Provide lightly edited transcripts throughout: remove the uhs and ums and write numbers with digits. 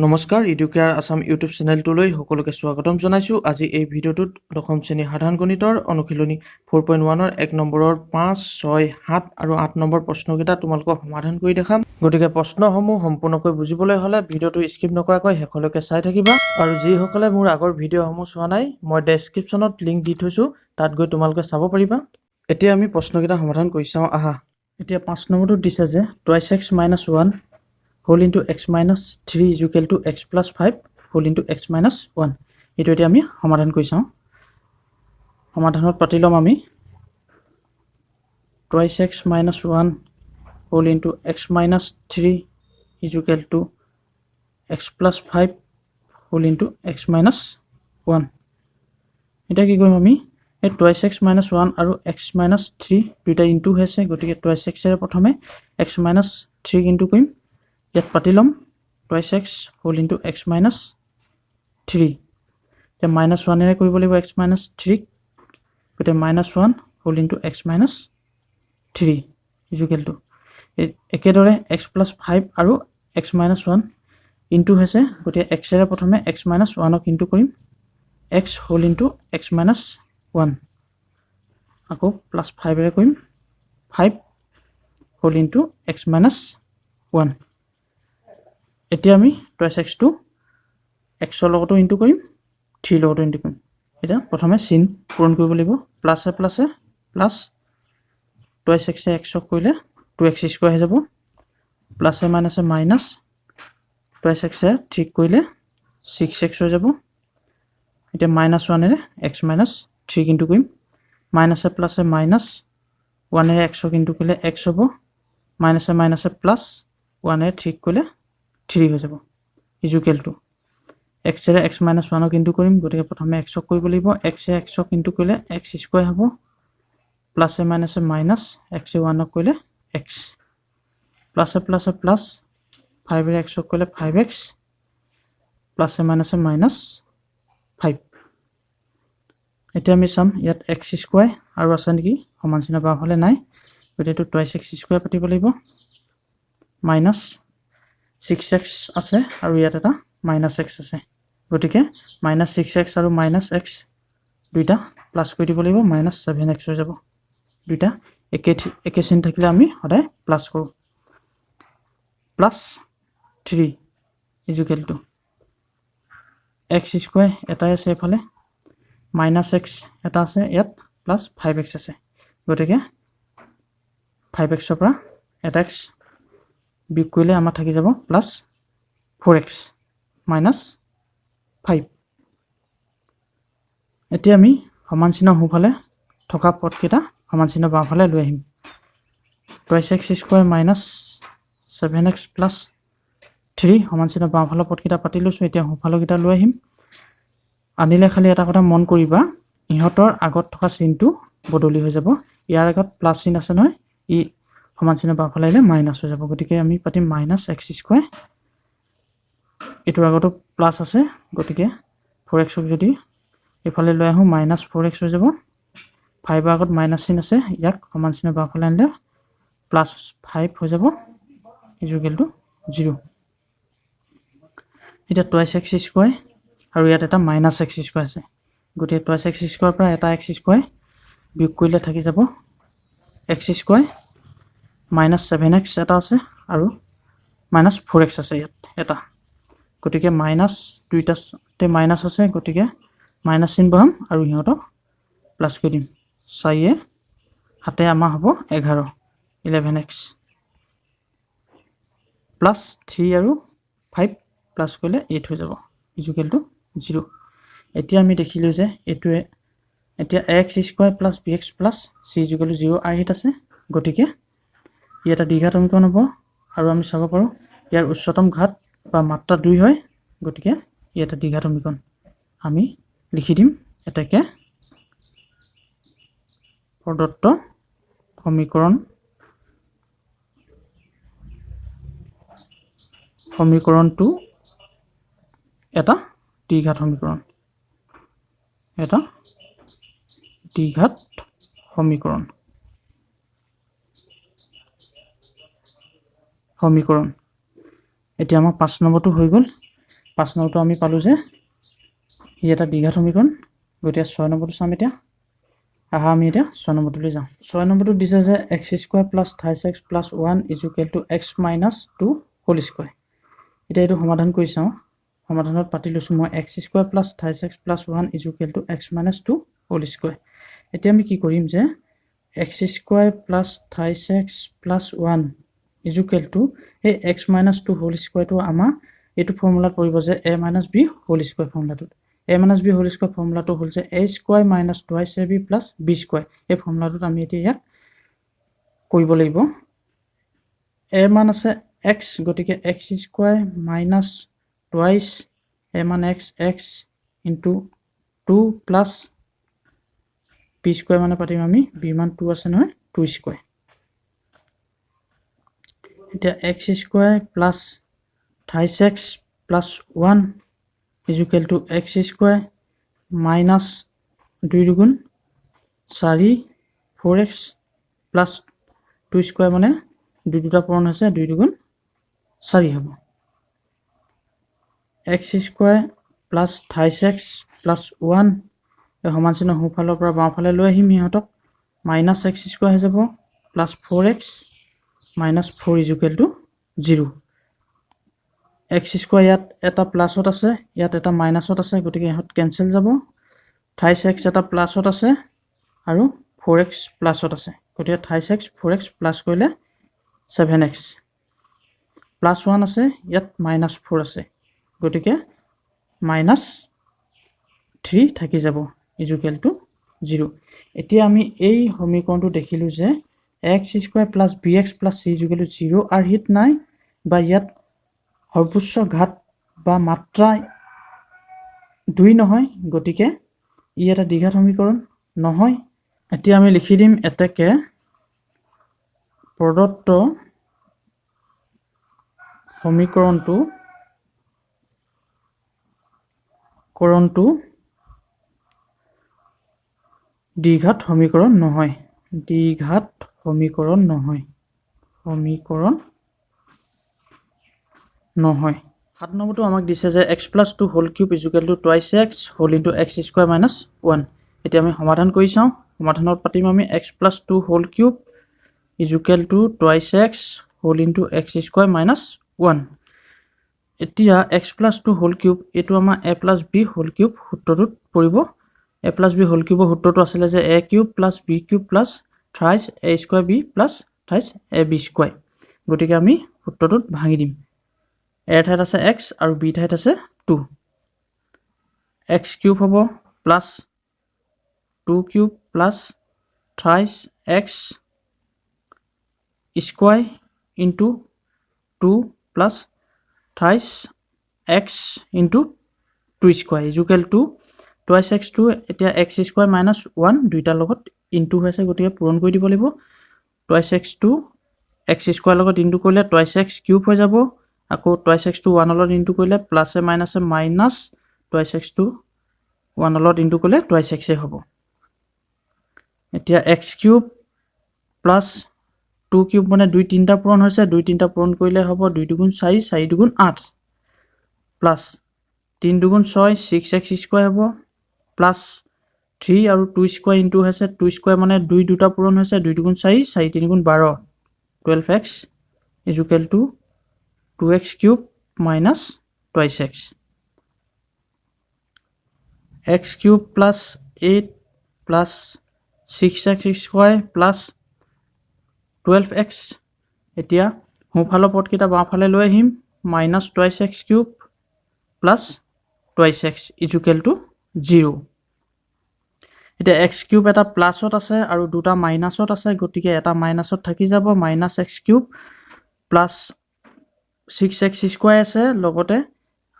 নমস্কাৰ Educare Assam YouTube চেনেলটোলৈ সকলোকে স্বাগতম জনাইছোঁ। আজি এই ভিডিঅ'টোত দশম শ্ৰেণী সাধাৰণ গণিতৰ অনুশীলনী 4.1ৰ 1 নম্বৰৰ 5, 6, 7 আৰু 8 নম্বৰ প্ৰশ্নকেইটা তোমালোকক সমাধান কৰি দেখাম। গতিকে প্ৰশ্নসমূহ সম্পূৰ্ণকৈ বুজিবলৈ হ'লে ভিডিঅ'টো স্কিপ নকৰাকৈ শেষলৈকে চাই থাকিবা। আৰু যিসকলে মোৰ আগৰ ভিডিঅ'সমূহ চোৱা নাই, মই ডেছক্ৰিপশ্যনত লিংক দি থৈছোঁ, তাত গৈ তোমালোকে চাব পাৰিবা। এতিয়া আমি প্ৰশ্নকেইটা সমাধান কৰি চাওঁ আহা। এতিয়া 5 নম্বৰটোত দিছে যে twice x minus 1 whole into x minus 3 is equal to x plus 5 whole into x minus 1. এইটো এতিয়া আমি সমাধান কৰি চাওঁ। সমাধানত পাতি ল'ম আমি twice x minus 1 whole into x minus 3 is equal to x plus 5 whole into x minus 1. এতিয়া কি কৰিম আমি এই twice x minus 1 আৰু x minus 3 দুইটা ইনটু হৈছে, গতিকে twice x এৰ প্ৰথমে x minus 3 ইনটু কৰিম। ইয়াত পাতি ল'ম twice x whole into x minus 3. এতিয়া minus 1 এৰে কৰিব লাগিব x minus 3, গতিকে minus 1 whole into x minus 3 is equal to একেদৰে x plus 5 আৰু x minus 1 ইনটু হৈছে, গতিকে x এৰে প্ৰথমে x minus 1ক ইনটু কৰিম x whole into x minus 1, আকৌ plus 5 এৰে কৰিম 5 whole into x minus 1. এতিয়া আমি twice x টো x ৰ লগতো ইনটু কৰিম 3 লগতো ইনটু কৰিম। এতিয়া প্ৰথমে চিন পূৰণ কৰিব লাগিব, প্লাছে প্লাছে প্লাছ twice x এ x ক কৰিলে 2x স্কয়াৰ হৈ যাব, প্লাছে মাইনাছে মাইনাছ twice x এ 3 কৰিলে 6x হৈ যাব। এতিয়া মাইনাছ 1 এৰে x minus 3 ইনটু কৰিম, মাইনাছে প্লাছে মাইনাছ 1 এৰে x ক ইনটু কৰিলে x হ'ব, মাইনাছে মাইনাছে প্লাছ 1 এৰে 3 কৰিলে 3 হৈ যাব is equal to x এৰে x minus 1ক ইনটু কৰিম, গতিকে প্ৰথমে x ক কৰিব লাগিব, x এ x ক ইনটু কৰিলে x স্কয়াৰ হ'ব, প্লাছে মাইনাছে মাইনাছ x এ 1ক কৰিলে x, প্লাছে প্লাছে প্লাছ 5 এৰে x ক কৰিলে 5x, প্লাছে মাইনাছে মাইনাছ 5. এতিয়া আমি চাম ইয়াত x স্কয়াৰ আৰু আছে নেকি, সমান চিহ্ন বাওঁফালে নাই, গতিকে এইটো twice x স্কয়াৰ পাতিব লাগিব, মাইনাছ 6x আছে আৰু ইয়াত এটা মাইনাছ x আছে, গতিকে মাইনাছ 6x আৰু মাইনাছ x দুইটা প্লাছ কৰি দিব লাগিব, মাইনাছ 7x হৈ যাব। দুইটা একে চিন থাকিলে আমি সদায় প্লাছ কৰোঁ। Plus 3 is equal to x square এটাই আছে এফালে, মাইনাছ x এটা আছে ইয়াত, প্লাছ 5x আছে, গতিকে 5x ৰ পৰা এটা x বিয়োগ কৰিলে আমাৰ থাকি যাব প্লাছ 4x মাইনাছ 5. এতিয়া আমি সমান চিহ্ন সোঁফালে থকা পদকেইটা সমান চিহ্ন বাওঁফালে লৈ আহিম। twice x square minus 7x plus 3 সমান চিহ্ন বাওঁফালৰ পদকেইটা পাতি লৈছোঁ। এতিয়া সোঁফালৰকেইটা লৈ আহিম। আনিলে খালি এটা কথা মন কৰিবা, ইহঁতৰ আগত থকা চিনটো বদলি হৈ যাব। ইয়াৰ আগত প্লাছ চিন আছে নহয়, ই সমান চিহ্ন বাওঁফালে আহিলে মাইনাছ হৈ যাব, গতিকে আমি পাতিম মাইনাছ x স্কয়াৰ, এইটোৰ আগতো প্লাছ আছে, গতিকে 4x ক যদি এইফালে লৈ আহোঁ মাইনাছ 4x হৈ যাব, 5ৰ আগত মাইনাছ চিন আছে, ইয়াক সমান চিহ্ন বাওঁফালে আনিলে প্লাছ 5 হৈ যাব is equal to 0. এতিয়া twice x স্কয়াৰ আৰু ইয়াত এটা মাইনাছ x স্কয়াৰ আছে, গতিকে twice x স্কয়াৰ পৰা এটা x স্কয়াৰ বিয়োগ কৰিলে থাকি যাব x স্কয়াৰ, মাইনাছ 7x এটা আছে আৰু মাইনাছ 4x আছে ইয়াত এটা, গতিকে মাইনাছ দুইটাতে মাইনাছ আছে, গতিকে মাইনাছ চিন বহাম আৰু সিহঁতক প্লাছ কৰি দিম। 4 7 আমাৰ হ'ব 11, 11x প্লাছ 3 আৰু 5 প্লাছ কৰিলে 8 হৈ যাব is equal to 0. এতিয়া আমি দেখিলোঁ যে এইটোৱে এতিয়া x square plus bx plus c is equal to 0 আৰ্হিত আছে, গতিকে ই এটা দ্বিঘাত সমীকৰণ হ'ব আৰু আমি চাব পাৰোঁ ইয়াৰ উচ্চতম ঘাত বা মাত্ৰা 2 হয়, গতিকে ই এটা দ্বিঘাত সমীকৰণ। আমি লিখি দিম এটাকে প্ৰদত্ত সমীকৰণটো এটা দ্বিঘাত সমীকৰণ, এটা দ্বিঘাত সমীকৰণ। এতিয়া আমাৰ 5 নম্বৰটো হৈ গ'ল। 5 নম্বৰটো আমি পালোঁ যে ই এটা দ্বিঘাত সমীকৰণ গতিকে 6 নম্বৰটো চাম এতিয়া আহা আমি এতিয়া 6 নম্বৰটোলৈ যাওঁ 6 নম্বৰটো দিছে যে x square plus 28x plus 1 equal to x minus 2 whole square এতিয়া এইটো সমাধান কৰি চাওঁ সমাধানত পাতি লৈছোঁ মই x square plus 28x plus 1 equal to x minus 2 whole square এতিয়া আমি কি কৰিম যে x square plus 28x plus 1 equal to এই x মাইনাছ 2 হোল স্কয়াৰটো আমাৰ এইটো ফৰ্মুলাত পৰিব যে a minus b whole square ফৰ্মুলাটোত a minus b whole square ফৰ্মুলাটো হ'ল যে a square minus 2ab plus b square এই ফৰ্মুলাটোত আমি এতিয়া ইয়াত কৰিব লাগিব a মান আছে x গতিকে x square minus twice a মান x into 2 plus b square মানে পাতিম আমি b মান 2 আছে নহয় 2 square এতিয়া x square plus 28x plus 1 is equal to x square minus 2 দুগুণ 4 4x plus 2 square মানে 2 দুটা পূৰণ হৈছে 2 দুগুণ 4 হ'ব x square plus 28x plus 1 এই সমান চিহ্ন সোঁফালৰ পৰা বাওঁফালে লৈ আহিম ইহঁতক minus x square হৈ যাব plus 4x minus 4 is equal to 0 x square ইয়াত এটা প্লাসত আছে ইয়াত এটা মাইনাসত আছে গতিকে ইহত কেনসেল যাব 28x এটা প্লাসত আছে আৰু 4x প্লাসত আছে গতিকে 28x 4x প্লাস কৰিলে 7x প্লাস 1 আছে ইয়াত মাইনাস 4 আছে গতিকে মাইনাস 3 থাকি যাব ইকুৱেল টু 0 এতিয়া আমি এই সমীকৰণটো দেখিলো যে x square plus bx plus c equal to 0 আৰু হিট নাই বা ইয়াত সৰ্বোচ্চ ঘাত বা মাত্ৰা 2 নহয় গতিকে ই এটা দ্বিঘাত সমীকৰণ নহয় এতিয়া আমি লিখি দিম এতেকে প্ৰদত্ত সমীকৰণটো দ্বিঘাত সমীকৰণ নহয় দ্বিঘাত সমীকৰণ নহয় 7 নম্বৰটো আমাক দিছে যে x + 2 whole cube equal to twice x whole into x square minus 1 এতিয়া আমি সমাধান কৰি চাওঁ সমাধানত পাতিম আমি x + 2 whole cube equal to twice x whole into x square minus 1 এতিয়া x + 2 হোল কিউব এটো আমাৰ a + b হোল কিউব সূত্ৰটোত পৰিব a + b হোল কিউবৰ সূত্ৰটো আছিল যে a cube + b cube + thrice a square b + thrice ab square গতিকে আমি সূত্ৰটোত ভাঙি দিম a ঠাইত আছে x আৰু b ঠাইত আছে 2 x কিউব হ'ব plus 2 cube plus thrice x square into 2 plus thrice x into 2 square equal to twice x to এতিয়া x স্কয়াৰ মাইনাস 1 দুইটাৰ লগত ইনটু হৈছে গতিকে পূৰণ কৰি দিব লাগিব twice x to x square লগত ইনটু কৰিলে টুৱাইছ x কিউব হৈ যাব আকৌ টুৱাইছ x টু 1 লগত ইনটু কৰিলে প্লাস এ মাইনাস টুৱাইছ x টু 1 লগত ইনটু কৰিলে টুৱাইছ x এ হ'ব এতিয়া x কিউব প্লাস 2 কিউব মানে 2 তিনটা পূৰণ হৈছে 2 তিনটা পূৰণ কৰিলে হ'ব 2 দুগুণ 4 4 দুগুণ 8 প্লাস 3 দুগুণ 6 6x স্কয়াৰ হ'ব প্লাস 3 আৰু 2 স্কয়াৰ ইনটু হৈছে 2 স্কয়াৰ মানে 2 দুটা পূৰণ হৈছে 2 দুগুণ 4 4 3 গুণ 12 12x equal to 2x cube minus twice x x cube plus 8 plus 6x square plus 12x এতিয়া সোঁফালৰ পদকেইটা বাওঁফালে লৈ আহিম minus twice x cube plus twice x equal to 0 এতিয়া x cube এটা প্লাসত আছে আৰু দুটা মাইনাসত আছে গতিকে এটা মাইনাসত থাকি যাব minus x cube plus 6x square আছে লগতে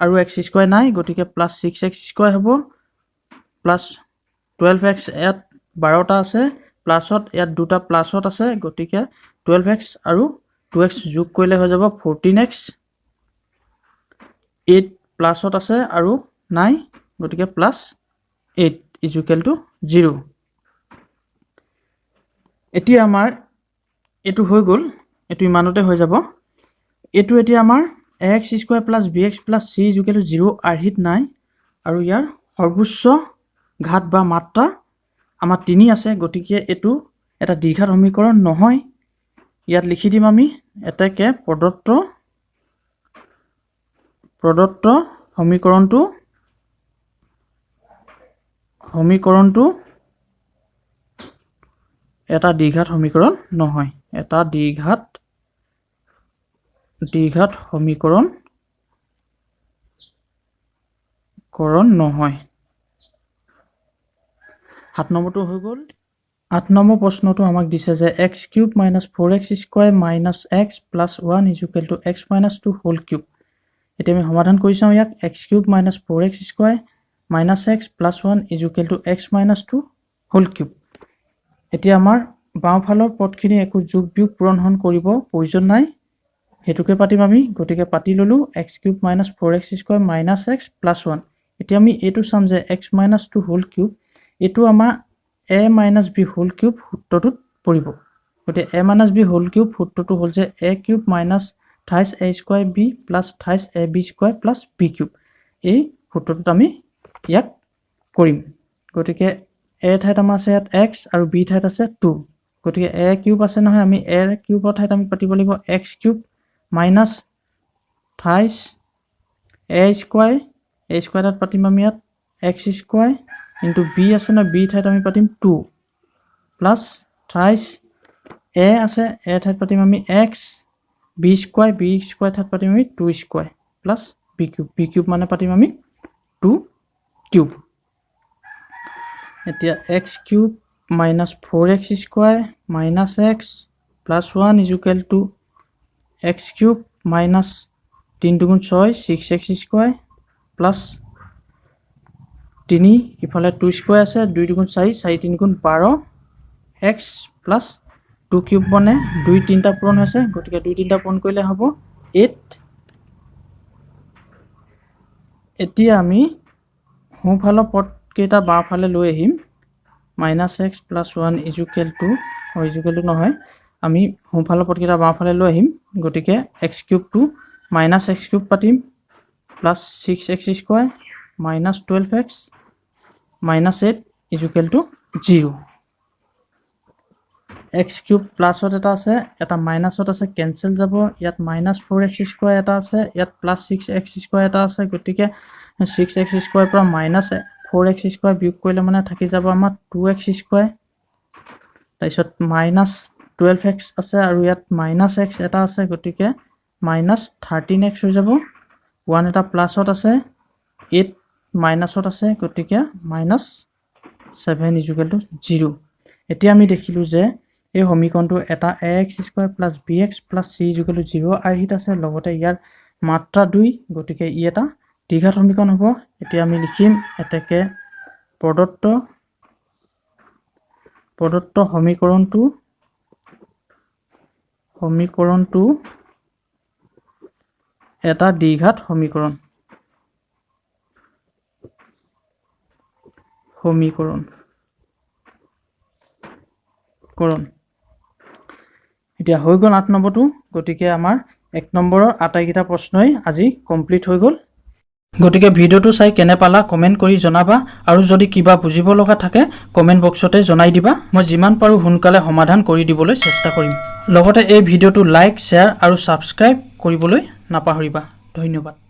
আৰু x square নাই গতিকে plus 6x square হ'ব plus 12x ইয়াত 12টা আছে প্লাসত ইয়াত দুটা প্লাসত আছে গতিকে 12x আৰু 2x যোগ কৰিলে হৈ যাব 14x 8 প্লাসত আছে আৰু নাই গতিকে plus 8 equal to 0 এতিয়া আমাৰ এটো হৈ গল এটো ইমানতে হৈ যাব এটো এতিয়া আমাৰ ax square plus bx plus c equal to 0 আৰ্হিত নাই আৰু ইয়াৰ সৰ্বোচ্চ ঘাত বা মাত্ৰা আমাৰ 3 আছে গতিকে এটো এটা দ্বিঘাত সমীকৰণ নহয় ইয়াত লিখি দিম আমি এটাকে প্ৰদত্ত সমীকৰণটো এটা দ্বিঘাত সমীকৰণ নহয় এটা দ্বিঘাত সমীকৰণ নহয় 7 নম্বৰটো হৈ গ'ল 8 নম্বৰ প্ৰশ্নটো আমাক দিছে যে x³ - 4x² - x + 1 = x - 2 whole cube এতিয়া আমি সমাধান কৰি চাওঁ ইয়াক x³ - 4x² - x + 1 = x - 2 whole cube এতিয়া আমাৰ বাওঁফালৰ পদখিনি একো যোগ বিয়োগ পূৰণহৰণ কৰিব প্ৰয়োজন নাই হেতুকে পাতিম আমি গতিকে পাতি ললো x³ - 4x² - x + 1 এতিয়া আমি এটো চাম যে x - 2 হোল কিউব এটো আমাৰ a - b হোল কিউব সূত্ৰটোত পৰিব গতিকে a - b হোল কিউব সূত্ৰটো হ'ল যে a³ - 28a² b + 28ab² + b³ এই সূত্ৰটোত আমি ইয়াক কৰিম গতিকে a ঠাইত আমাৰ আছে ইয়াত x আৰু b ঠাইত আছে 2 গতিকে a³ আছে নহয় আমি a ৰ কিউবৰ ঠাইত আমি পাতিব লাগিব x³ - 28a² a² পাতিম আমি ইয়াত x² into b আছে না b ঠাইত আমি পাতিম 2 plus 28 a আছে a ঠাইত পাতিম আমি x b² ঠাইত পাতিম আমি 2² plus b³ মানে পাতিম আমি 2³ এতিয়া x³ - 4x² - x + 1 = x³ - 3 × 6 6x² plus 3 ইফালে 2² আছে 2 × 4 4 3 × 12 x plus 2³ বনে 2 3টা পূৰণ হৈছে গতিকে 2 3টা পূৰণ কৰিলে হ'ব 8 এতিয়া আমি সোঁফালৰ পদ কেইটা বাওঁফালে লৈ আহিম -x + 1 = নহয় আমি সোঁফালৰ পদ কেইটা বাওঁফালে লৈ আহিম গতিকে x³ টো -x³ পাতিম plus 6x² - 12x - 8 = 0 x³ প্লাছত এটা আছে এটা মাইনাছত আছে কেনসেল যাব ইয়াত -4x² এটা আছে ইয়াত +6x² এটা আছে গতিকে 6x² পৰা -4x² বিয়োগ কৰিলে মানে থাকি যাব আমাৰ 2x² তাৰপিছত -12x আছে আৰু ইয়াত -x এটা আছে গতিকে -13x হৈ যাব 1 এটা প্লাছত আছে 8 মাইনাছত আছে গতিকে -7 = 0 এতিয়া আমি দেখিলো যে এই সমীকৰণটো এটা ax² + bx + c = 0 আৰ্হিত আছে লগতে ইয়াৰ মাত্ৰা 2 গতিকে ই এটা দ্বিঘাত সমীকৰণ হ'ব এতিয়া আমি লিখিম এটাকে প্ৰদত্ত সমীকৰণটো এটা দ্বিঘাত সমীকৰণ এতিয়া হৈ গ'ল 8 নম্বৰটো গতিকে আমাৰ 1 নম্বৰৰ আটাইকেইটা প্ৰশ্নই আজি কমপ্লিট হৈ গ'ল গতিকে ভিডিওটো চাই কেনে পালা কমেন্ট কৰি জনাবা আৰু যদি কিবা বুজিব লগা থাকে কমেন্ট বক্সতে জনাই দিবা মই যিমান পাৰো সোনকালে সমাধান কৰি দিবলৈ চেষ্টা কৰিম লগতে এই ভিডিওটো লাইক শেয়াৰ আৰু সাবস্ক্ৰাইব কৰিবলৈ নাপাহৰিবা ধন্যবাদ